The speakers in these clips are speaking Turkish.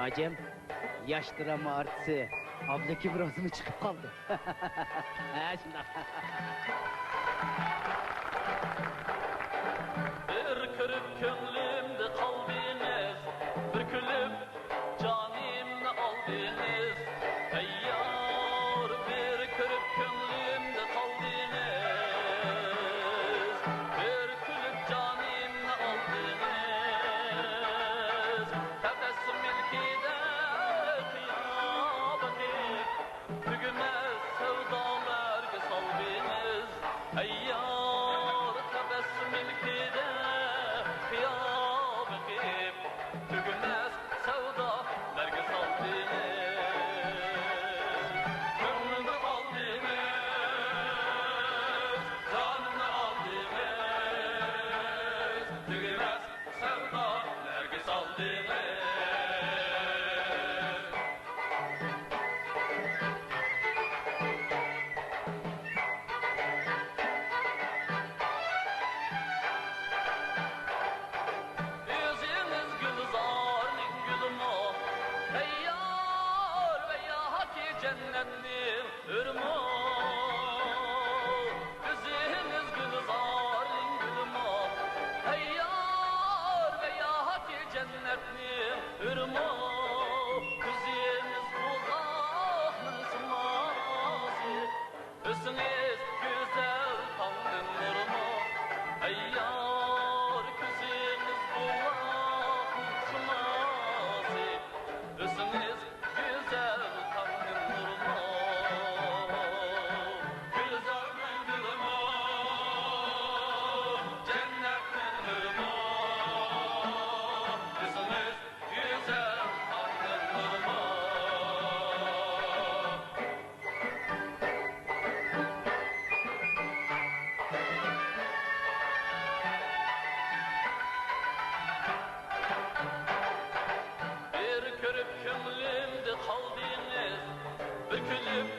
Acem, yaş drama artisi. Abdaki biraz mı çıkıp kaldı? Şimdi. Bir kırık könlümde kaldınız, bir külüp canimle aldınız. Ey yar, bir kırık könlümde kaldınız, bir külüp canimle aldınız. Tebessüm ilkide kıyabeti, tügümez sevdalar saldınız. Ey yar, tebessüm ilkide kıyabeti, tügümez sevdalar saldınız. Gönlümde kaldınız, canımda aldınız, tügümez sevdalar saldınız. Yüzünüz gülzarın gülüm o, ey yar ve ya haki cennetin ürmü. Yüzünüz gülzarın gülüm o, ey yar ve ya haki cennetin ürmü. Yüzünüz uzakın sıması, üstünüz güzel tanrın nurmu. Ey yar, yüzünüz uzakın sıması, üstünüz güzel tanrın nurmu. Güzel gülüm o, cennetin nurmu, üstünüz güzel tanrın nurmu. Bir körüp kömlümde kaldınız, bükülüp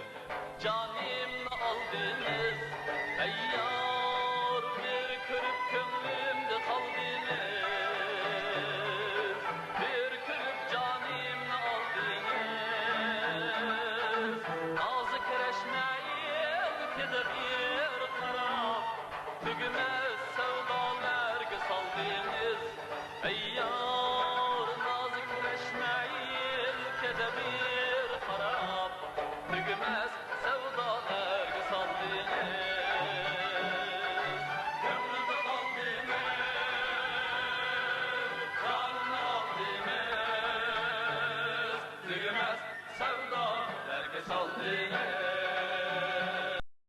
canimle aldınız. Ey yar, bir körüp kömlümde kaldınız, bir körüp canimle aldınız. Nazik reşmeyi keder bir taraf, tügümez sevdalar saldınız. Ey yar, nazik reşmeyi keder bir taraf, tügümez sevdalar saldınız. Gönlümde kaldınız, canımda aldınız, tügümez sevdalar saldınız.